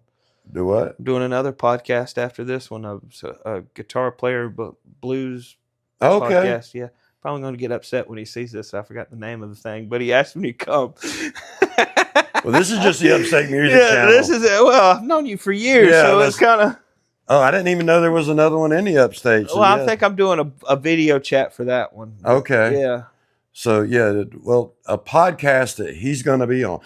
Do what? I'm doing another podcast after this one. A guitar player, but blues podcast. Yeah. Probably going to get upset when he sees this. I forgot the name of the thing, but he asked me to come. Well, this is just the Upstate Music Yeah, channel. this is well. I've known you for years, Yeah, so it's kind of. Oh, I didn't even know there was another one in the Upstate. So Well, I yeah. think I'm doing a video chat for that one. Okay. Yeah. So yeah, well, a podcast that he's going to be on.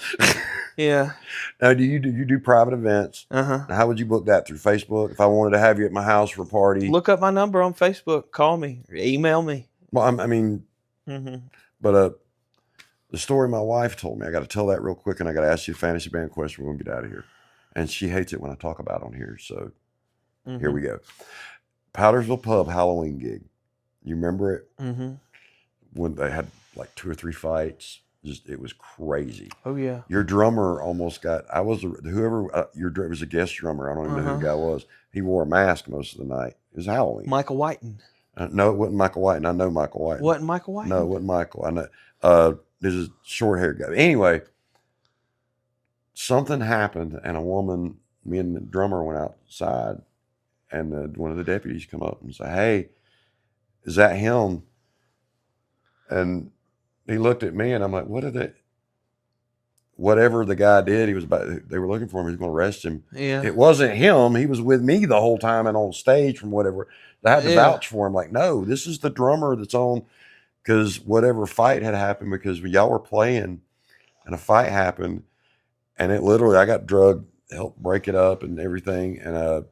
Yeah. Now, do you do private events? Uh-huh. Now, how would you book that, through Facebook? If I wanted to have you at my house for a party, Look up my number on Facebook. Call me. Or email me. well, I mean, Mm-hmm. but the story my wife told me, I got to tell that real quick, and I got to ask you a fantasy band question. We're gonna get out of here, and she hates it when I talk about it on here. So here we go. Powdersville Pub Halloween gig. You remember it? Mm-hmm. When they had like 2 or 3 fights. It was crazy. Oh yeah. Your drummer almost got. I was whoever it was a guest drummer. I don't even know who the guy was. He wore a mask most of the night. It was Halloween. Michael Whiten. No, it wasn't Michael Whiten. I know Michael Whiten. Wasn't Michael Whiten? No, it wasn't Michael. I know. There's a short haired guy. Anyway, something happened, and a woman. Me and the drummer went outside, and one of the deputies come up and say, "Hey, is that him?" And he looked at me, and I'm like, "What are they?" Whatever the guy did, they were looking for him. He was going to arrest him. Yeah. It wasn't him. He was with me the whole time and on stage from whatever. They had to vouch for him. Like, no, this is the drummer that's on, because whatever fight had happened, because y'all were playing and a fight happened, and it literally, I got drugged, helped break it up and everything. And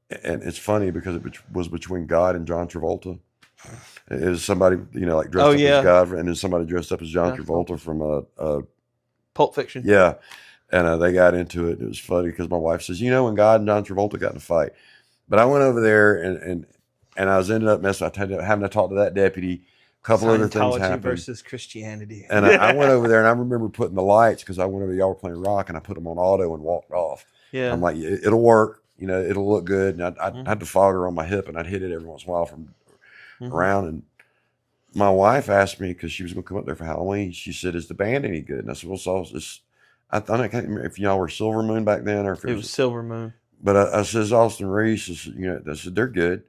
it's funny because it was between God and John Travolta. It was somebody, like dressed up as God, and then somebody dressed up as John Travolta from Pulp Fiction. Yeah. And they got into it. It was funny because my wife says, when God and John Travolta got in a fight. But I went over there and I was ended up having to talk to that deputy. A couple other things happened. Versus Christianity. And I went over there, and I remember putting the lights, because I went over, y'all were playing rock, and I put them on auto and walked off. Yeah. I'm like, it'll work. It'll look good. And I had the fogger on my hip, and I'd hit it every once in a while from around. And my wife asked me, because she was going to come up there for Halloween, she said, "Is the band any good?" And I said, "Well, I can't remember if y'all were Silver Moon back then, or if it was Silver Moon." But I says, Austin Reece, I said, "They're good.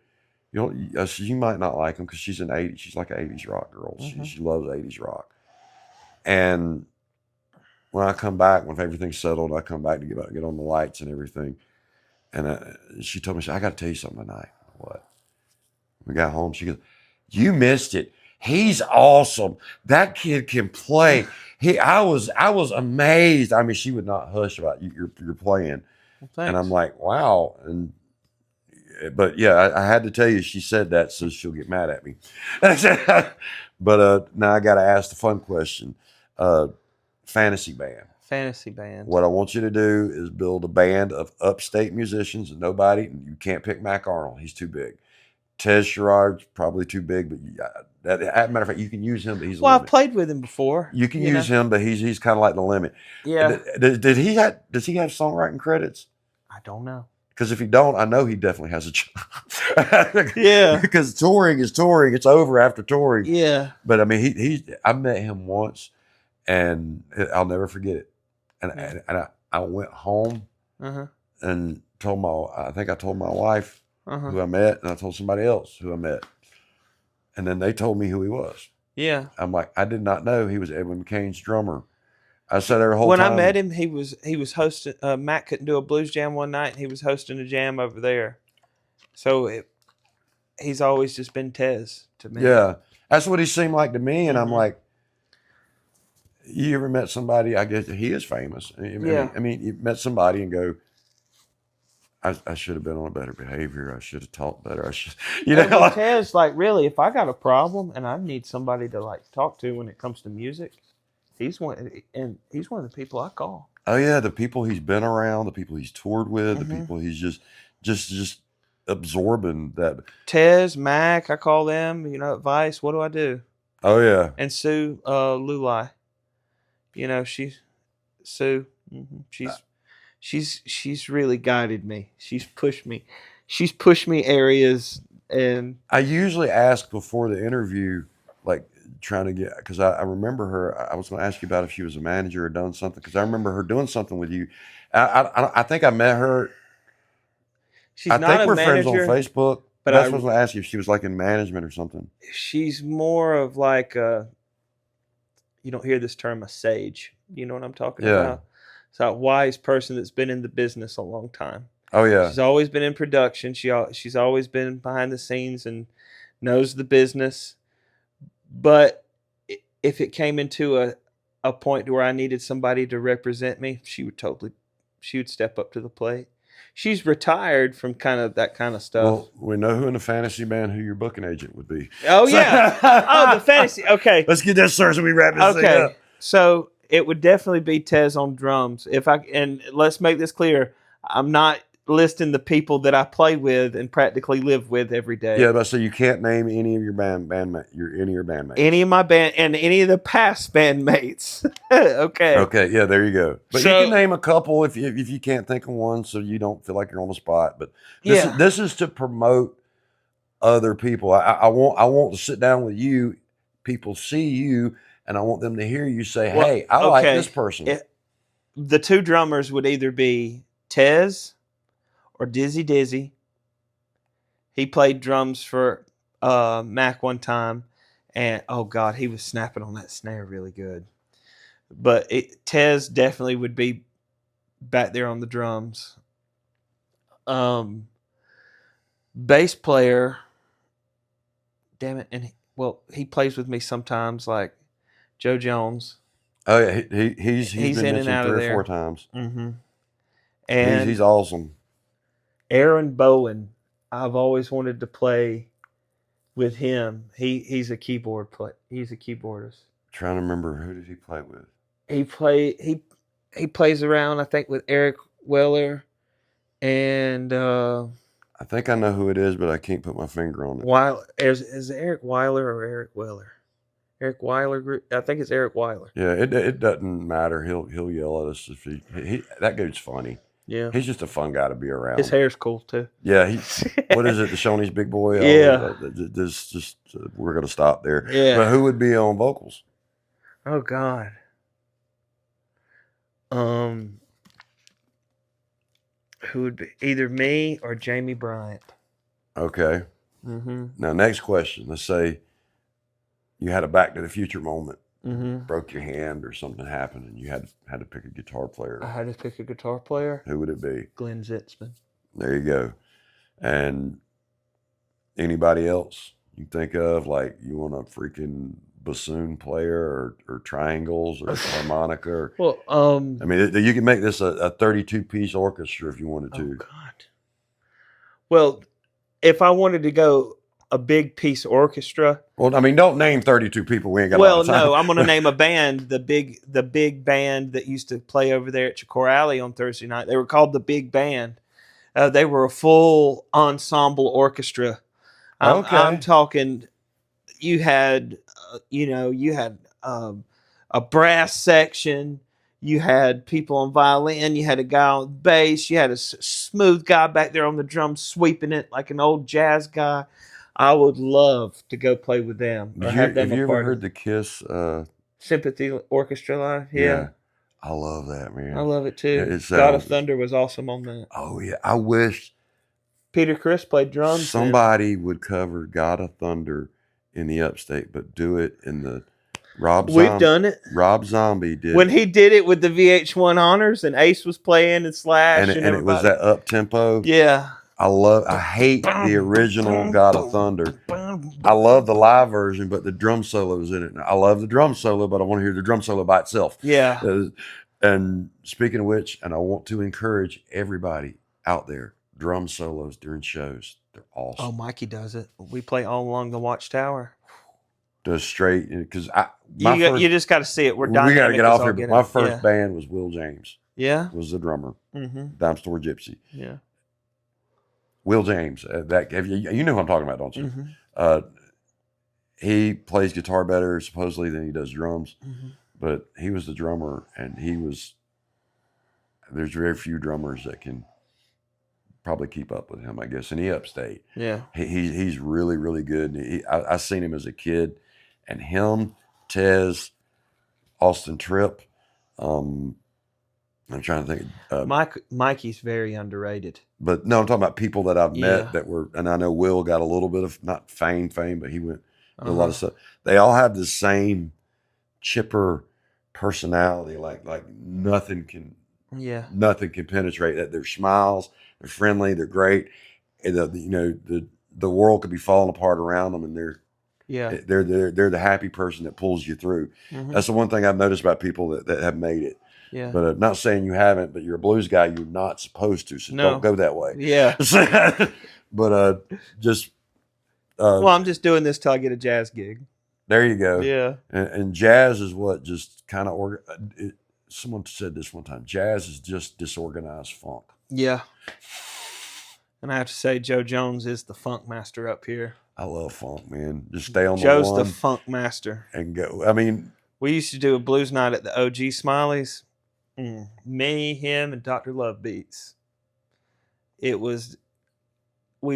I said, you might not like them, because she's an 80s. She's like an 80s rock girl. She loves 80s rock." And when I come back, when everything's settled, I come back to get on the lights and everything. And she told me, "I got to tell you something tonight." What? We got home. She goes, "You missed it. He's awesome. That kid can play." I was amazed. I mean, she would not hush about you're playing. Well, and I'm like, wow. But yeah, I had to tell you, she said that, so she'll get mad at me. But now I got to ask the fun question. Fantasy band. Fantasy band. What I want you to do is build a band of upstate musicians, and you can't pick Mac Arnold. He's too big. Tez Sherrod's probably too big, but as a matter of fact, you can use him, but he's I've played with him before. You can use him, but he's kind of like the limit. Yeah. Does he have songwriting credits? I don't know. Because if he don't, I know he definitely has a job. Yeah. Because touring is touring. It's over after touring. Yeah. But I mean, I met him once, and I'll never forget it. And I went home and I think I told my wife who I met, and I told somebody else who I met. And then they told me who he was. Yeah. I'm like, I did not know he was Edwin McCain's drummer. I sat there the whole time. When I met him, he was hosting. Matt couldn't do a blues jam one night, and he was hosting a jam over there. So he's always just been Tez to me. Yeah, that's what he seemed like to me, and I'm like, you ever met somebody? I guess he is famous. I mean, you met somebody and go, I should have been on a better behavior. I should have talked better. I should, Well, Tez, really, if I got a problem and I need somebody to talk to when it comes to music, he's one of the people I call. Oh yeah, the people he's been around, the people he's toured with, the people he's just absorbing that. Tez, Mac, I call them. Vice. What do I do? Oh yeah. And Sue Lulai. Sue. She's really guided me. She's pushed me. She's pushed me areas, and I usually ask before the interview, trying to get, because I remember her. I was going to ask you about if she was a manager or done something, because I remember her doing something with you. I think I met her. I think we're friends on Facebook. But I was going to ask you if she was in management or something. She's more of you don't hear this term, a sage. You know what I'm talking Yeah. about? It's a wise person that's been in the business a long time. Oh yeah. She's always been in production. She's always been behind the scenes and knows the business. But if it came into a point where I needed somebody to represent me, she would step up to the plate. She's retired from kind of that kind of stuff. Well, we know who in the fantasy band who your booking agent would be. Oh yeah. Oh, the fantasy. Okay. Let's get this started so we wrap this thing up. So it would definitely be Tez on drums. And let's make this clear, I'm not listing the people that I play with and practically live with every day. Yeah, but so you can't name any of your bandmates. Any of my band and any of the past bandmates. Okay. Okay, yeah, there you go. But you can name a couple if you can't think of one, so you don't feel like you're on the spot. But this is to promote other people. I want to sit down with you. People see you, and I want them to hear you say, "Hey, I like this person." The two drummers would either be Tez or Dizzy. He played drums for Mac one time, and oh god, he was snapping on that snare really good. But Tez definitely would be back there on the drums. Bass player, damn it, and he plays with me sometimes, like Joe Jones. Oh yeah, he's been in and out 3 of or there 4 times. Mm-hmm. And he's awesome. Aaron Bowen, I've always wanted to play with him. He's a keyboard player. He's a keyboardist. Trying to remember, who did he play with? He plays around, I think, with Eric Weller, and I think I know who it is, but I can't put my finger on it. Is it Eric Weiler or Eric Weller? Eric Weiler group. I think it's Eric Weiler. Yeah, it doesn't matter. He'll yell at us if he that dude's funny. Yeah, he's just a fun guy to be around. His hair's cool too. Yeah, what is it? The Shoney's big boy. Yeah, we're gonna stop there. Yeah, but who would be on vocals? Oh God. Who would be either me or Jamie Bryant? Okay. Mm-hmm. Now, next question. Let's say you had a Back to the Future moment. Mm-hmm. Broke your hand or something happened, and you had to pick a guitar player. I had to pick a guitar player. Who would it be? Glenn Zitzman. There you go. And anybody else you think of? Like, you want a freaking bassoon player or triangles or harmonica? Or, well, I mean, you can make this a 32-piece orchestra if you wanted to. Oh God. Well, if I wanted to go a big piece orchestra. Well, I mean, don't name 32 people. We ain't got. Well, no, I'm going to name a band. The big band that used to play over there at Chicor Alley on Thursday night. They were called the Big Band. They were a full ensemble orchestra. I'm talking. You had, a brass section. You had people on violin. You had a guy on bass. You had a smooth guy back there on the drums sweeping it like an old jazz guy. I would love to go play with them. Have you ever heard the Kiss Sympathy Orchestra live? Yeah. I love that, man. I love it too. God of Thunder was awesome on that. Oh yeah, I wish Peter Criss played drums. Somebody would cover God of Thunder in the Upstate, but do it in the We've done it. Rob Zombie did when he did it with the VH1 Honors, and Ace was playing and Slash, and it was that up tempo. Yeah. I hate the original God of Thunder. I love the live version, but the drum solo is in it. I love the drum solo, but I want to hear the drum solo by itself. Yeah. And speaking of which, and I want to encourage everybody out there, drum solos during shows. They're awesome. Oh, Mikey does it. We play All Along the Watchtower. Does straight, because you just got to see it. We got to get off here. But my first band was Will James. Yeah. Was the drummer. Mm-hmm. Dime Store Gypsy. Yeah. Will James, you know who I'm talking about, don't you? Mm-hmm. He plays guitar better supposedly than he does drums, mm-hmm. but he was the drummer, and there's very few drummers that can probably keep up with him, I guess. And he Upstate. Yeah, he's really, really good. And I seen him as a kid, and him, Tez, Austin Tripp. I'm trying to think. Mikey's very underrated. But no, I'm talking about people that I've met that were, and I know Will got a little bit of, not fame, but he went a lot of stuff. They all have the same chipper personality like nothing can penetrate that. Their smiles, they're friendly, they're great, and the world could be falling apart around them, and they're the happy person that pulls you through. That's the one thing I've noticed about people that have made it. But not saying you haven't, but you're a blues guy, you're not supposed to, so don't go that way. But well, I'm just doing this till I get a jazz gig. There you go. Yeah. And jazz is what just kind of someone said this one time. Jazz is just disorganized funk. Yeah. And I have to say, Joe Jones is the funk master up here. I love funk, man. Just stay on Joe's the one. the funk master. And go. I mean, we used to do a blues night at the OG Smileys. Me, him, and Dr. Love Beats. We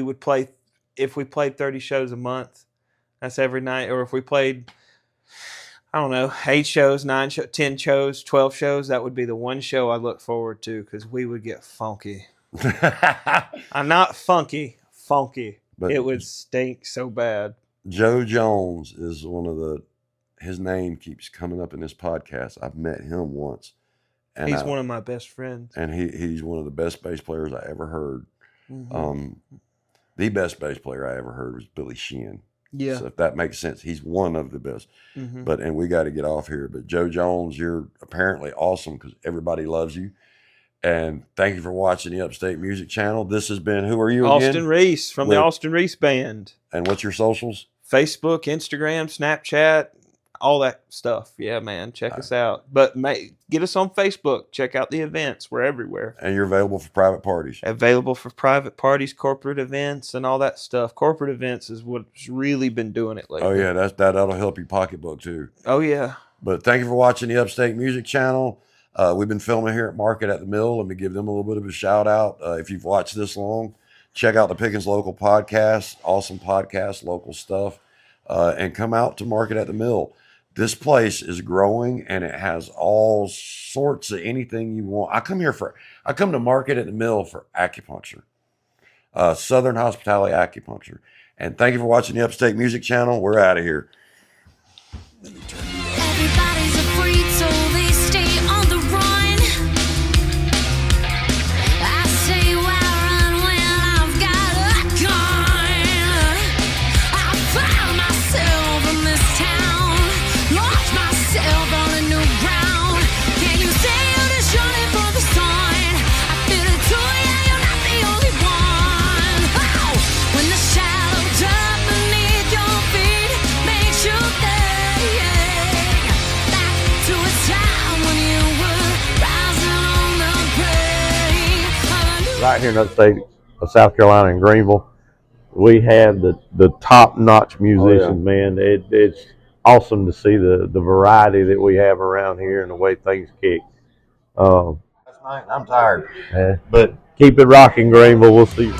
would play, if we played 30 shows a month, that's every night. Or if we played, I don't know, 8 shows, 9 shows, 10 shows, 12 shows, that would be the one show I look forward to because we would get funky. I'm not funky. But it would stink so bad. Joe Jones is his name keeps coming up in this podcast. I've met him once. And he's one of my best friends. And he's one of the best bass players I ever heard. The best bass player I ever heard was Billy Sheehan. Yeah. So if that makes sense, he's one of the best. And we got to get off here. But Joe Jones, you're apparently awesome because everybody loves you. And thank you for watching the Upstate Music Channel. This has been, who are you again? Austin Reece from the Austin Reece Band. And what's your socials? Facebook, Instagram, Snapchat, all that stuff. Yeah, man. Check us out. But get us on Facebook. Check out the events. We're everywhere. And you're available for private parties. Available for private parties, corporate events, and all that stuff. Corporate events is what's really been doing it lately. Oh, yeah. That'll help your pocketbook, too. Oh, yeah. But thank you for watching the Upstate Music Channel. We've been filming here at Market at the Mill. Let me give them a little bit of a shout out. If you've watched this long, check out the Pickens Local podcast. Awesome podcast, local stuff. And come out to Market at the Mill. This place is growing and it has all sorts of anything you want. I come to Market at the Mill for acupuncture, Southern Hospitality Acupuncture. And thank you for watching the Upstate Music Channel. We're out of here. Everybody's afraid, so they stay on the run. I say why run when I've got a gun. I found myself in this town, lost myself on a new ground. Can you say you're just running for the sun? I feel it too, yeah, you're not the only one. Oh, when the shallow drop beneath your feet makes you think. Right here in upstate of South Carolina in Greenville, we have the top-notch musicians, man. It's awesome to see the variety that we have around here and the way things kick. That's nice. I'm tired. But keep it rocking, Greenville. We'll see you.